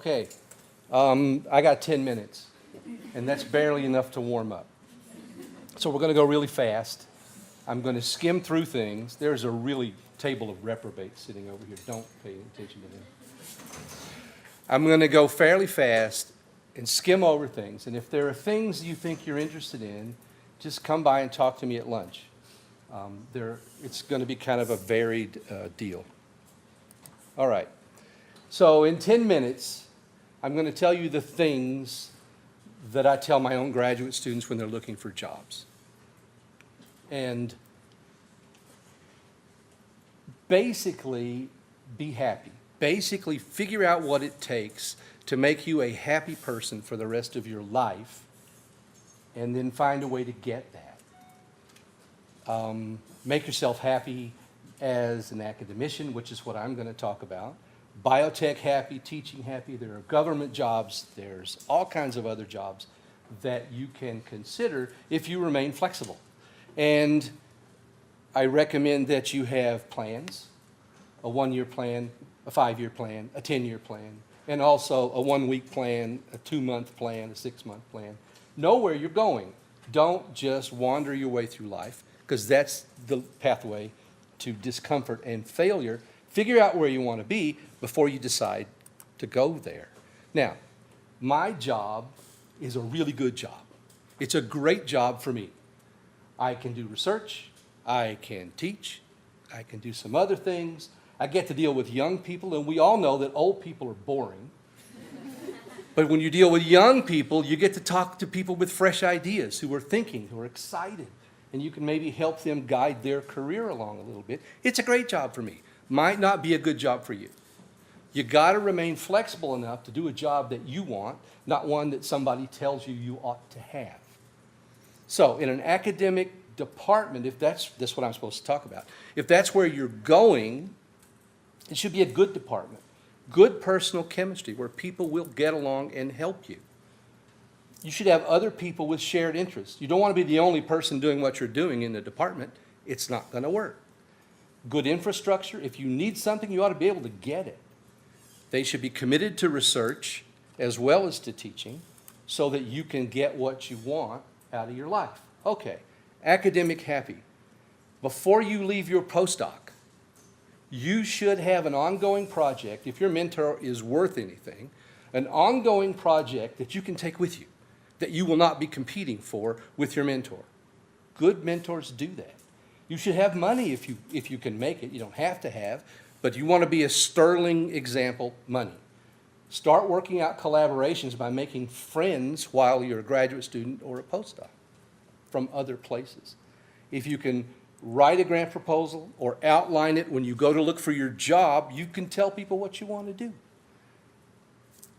Okay, I got 10 minutes, and that's barely enough to warm up. So we're going to go really fast. I'm going to skim through things. There's a really table of reprobates sitting over here. Don't pay attention to them. I'm going to go fairly fast and skim over things. And if there are things you think you're interested in, just come by and talk to me at lunch. It's going to be kind of a varied deal. All right. So in 10 minutes, I'm going to tell you the things that I tell my own graduate students when they're looking for jobs. And basically, be happy. Basically, figure out what it takes to make you a happy person for the rest of your life, and then find a way to get that. Make yourself happy as an academician, which is what I'm going to talk about. Biotech happy, teaching happy. There are government jobs. There's all kinds of other jobs that you can consider if you remain flexible. And I recommend that you have plans, a 1-year plan, a 5-year plan, a 10-year plan, and also a 1-week plan, a 2-month plan, a 6-month plan. Know where you're going. Don't just wander your way through life, because that's the pathway to discomfort and failure. Figure out where you want to be before you decide to go there. Now, my job is a really good job. It's a great job for me. I can do research, I can teach, I can do some other things. I get to deal with young people, and we all know that old people are boring. But when you deal with young people, you get to talk to people with fresh ideas, who are thinking, who are excited, and you can maybe help them guide their career along a little bit. It's a great job for me. Might not be a good job for you. You got to remain flexible enough to do a job that you want, not one that somebody tells you you ought to have. So in an academic department, if that's what I'm supposed to talk about, if that's where you're going, it should be a good department. Good personal chemistry where people will get along and help you. You should have other people with shared interests. You don't want to be the only person doing what you're doing in the department. It's not going to work. Good infrastructure. If you need something, you ought to be able to get it. They should be committed to research as well as to teaching so that you can get what you want out of your life. Okay, academic happy. Before you leave your postdoc, you should have an ongoing project, if your mentor is worth anything, an ongoing project that you can take with you, that you will not be competing for with your mentor. Good mentors do that. You should have money if you can make it. You don't have to have, but you want to be a sterling example, money. Start working out collaborations by making friends while you're a graduate student or a postdoc from other places. If you can write a grant proposal or outline it when you go to look for your job, you can tell people what you want to do.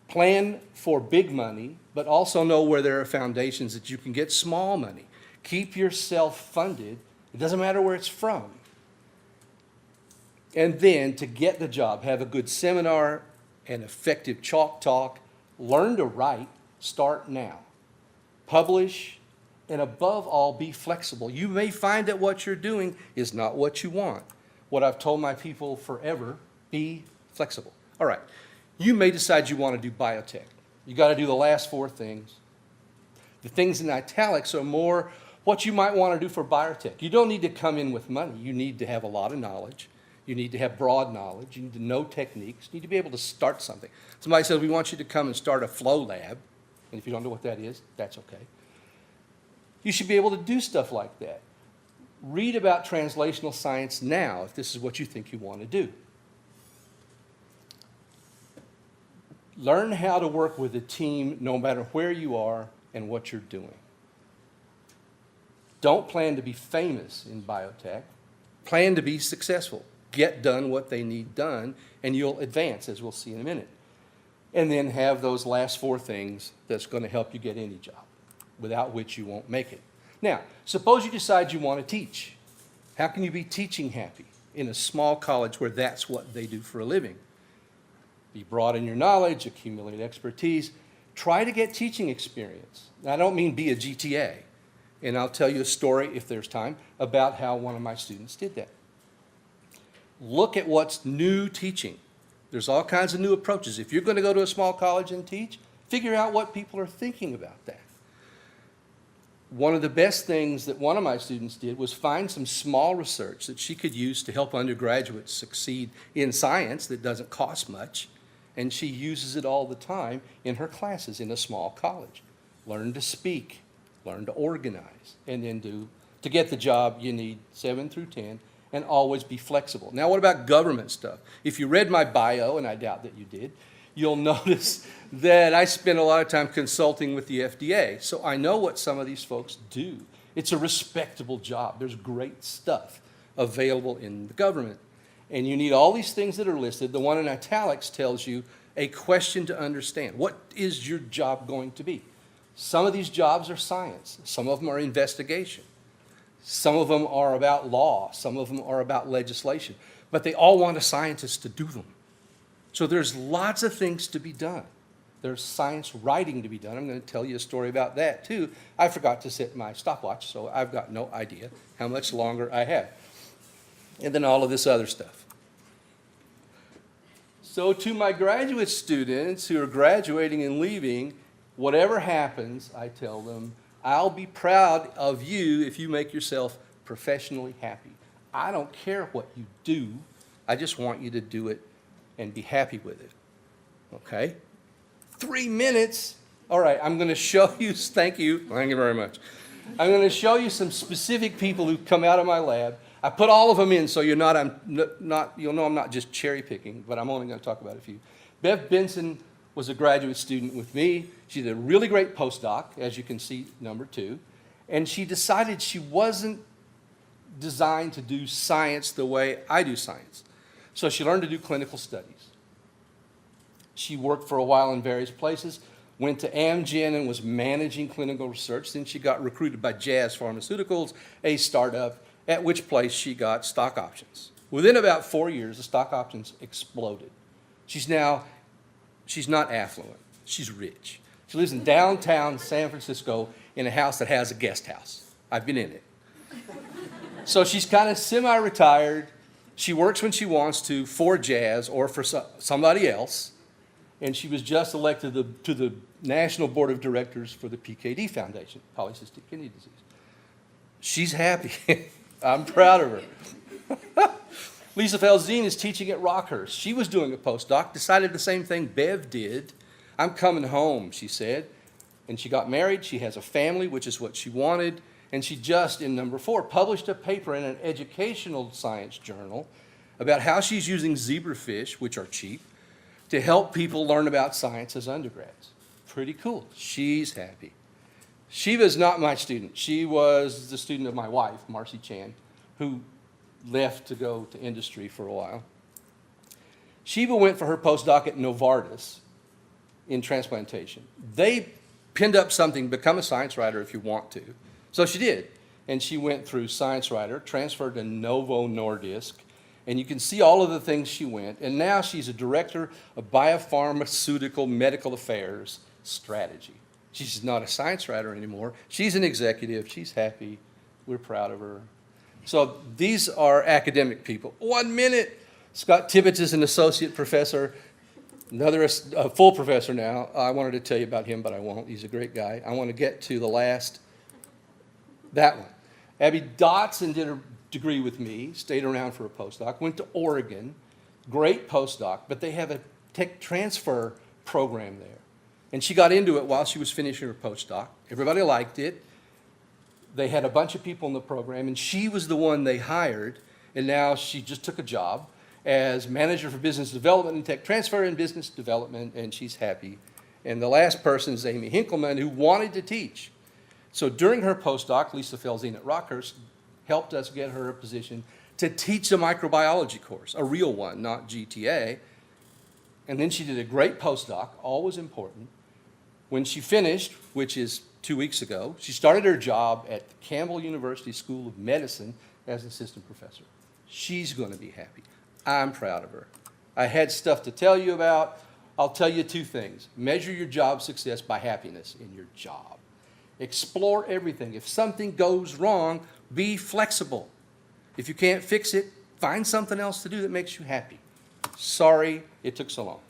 Plan for big money, but also know where there are foundations that you can get small money. Keep yourself funded. It doesn't matter where it's from. And then to get the job, have a good seminar and effective chalk talk. Learn to write. Start now. Publish. And above all, be flexible. You may find that what you're doing is not what you want. What I've told my people forever, be flexible. All right, you may decide you want to do biotech. You got to do the last 4 things. The things in italics are more what you might want to do for biotech. You don't need to come in with money. You need to have a lot of knowledge. You need to have broad knowledge. You need to know techniques. You need to be able to start something. Somebody says, we want you to come and start a flow lab. And if you don't know what that is, that's okay. You should be able to do stuff like that. Read about translational science now if this is what you think you want to do. Learn how to work with a team no matter where you are and what you're doing. Don't plan to be famous in biotech. Plan to be successful. Get done what they need done, and you'll advance, as we'll see in a minute. And then have those last 4 things that's going to help you get any job, without which you won't make it. Now, suppose you decide you want to teach. How can you be teaching happy in a small college where that's what they do for a living? Be broad in your knowledge, accumulate expertise. Try to get teaching experience. Now, I don't mean be a GTA. And I'll tell you a story, if there's time, about how one of my students did that. Look at what's new teaching. There's all kinds of new approaches. If you're going to go to a small college and teach, figure out what people are thinking about that. One of the best things that one of my students did was find some small research that she could use to help undergraduates succeed in science that doesn't cost much, and she uses it all the time in her classes in a small college. Learn to speak, learn to organize, and then to get the job you need 7 through 10, and always be flexible. Now, what about government stuff? If you read my bio, and I doubt that you did, you'll notice that I spend a lot of time consulting with the FDA, so I know what some of these folks do. It's a respectable job. There's great stuff available in the government. And you need all these things that are listed. The one in italics tells you a question to understand. What is your job going to be? Some of these jobs are science. Some of them are investigation. Some of them are about law. Some of them are about legislation. But they all want a scientist to do them. So there's lots of things to be done. There's science writing to be done. I'm going to tell you a story about that, too. I forgot to set my stopwatch, so I've got no idea how much longer I have. And then all of this other stuff. So to my graduate students who are graduating and leaving, whatever happens, I tell them, I'll be proud of you if you make yourself professionally happy. I don't care what you do. I just want you to do it and be happy with it. Okay? 3 minutes. All right, I'm going to show you, thank you very much. I'm going to show you some specific people who come out of my lab. I put all of them in so you'll know I'm not just cherry picking, but I'm only going to talk about a few. Bev Benson was a graduate student with me. She did a really great postdoc, as you can see, number 2. And she decided she wasn't designed to do science the way I do science. So she learned to do clinical studies. She worked for a while in various places, went to Amgen and was managing clinical research. Then she got recruited by Jazz Pharmaceuticals, a startup, at which place she got stock options. Within about 4 years, the stock options exploded. She's not affluent. She's rich. She lives in downtown San Francisco in a house that has a guest house. I've been in it. So she's kind of semi-retired. She works when she wants to for Jazz or for somebody else. And she was just elected to the National Board of Directors for the Ph.D. Foundation, polycystic kidney disease. She's happy. I'm proud of her. Lisa Felzine is teaching at Rockhurst. She was doing a postdoc, decided the same thing Bev did. I'm coming home, she said. And she got married. She has a family, which is what she wanted. And she just, in number 4, published a paper in an educational science journal about how she's using zebrafish, which are cheap, to help people learn about science as undergrads. Pretty cool. She's happy. Shiva's not my student. She was the student of my wife, Marcy Chan, who left to go to industry for a while. Shiva went for her postdoc at Novartis in transplantation. They pinned up something, become a science writer if you want to. So she did. And she went through science writer, transferred to Novo Nordisk, and you can see all of the things she went. And now she's a director of biopharmaceutical medical affairs strategy. She's not a science writer anymore. She's an executive. She's happy. We're proud of her. So these are academic people. 1 minute. Scott Tibbetts is an associate professor, another full professor now. I wanted to tell you about him, but I won't. He's a great guy. I want to get to the last, that one. Abby Dotson did a degree with me, stayed around for a postdoc, went to Oregon, great postdoc, but they have a tech transfer program there. And she got into it while she was finishing her postdoc. Everybody liked it. They had a bunch of people in the program, and she was the one they hired, and now she just took a job as manager for business development and tech transfer and business development, and she's happy. And the last person is Amy Hinkleman, who wanted to teach. So during her postdoc, Lisa Felzine at Rockhurst helped us get her a position to teach a microbiology course, a real one, not GTA. And then she did a great postdoc, always important. When she finished, which is 2 weeks ago, she started her job at the Campbell University School of Medicine as an assistant professor. She's going to be happy. I'm proud of her. I had stuff to tell you about. I'll tell you 2 things. Measure your job success by happiness in your job. Explore everything. If something goes wrong, be flexible. If you can't fix it, find something else to do that makes you happy. Sorry it took so long.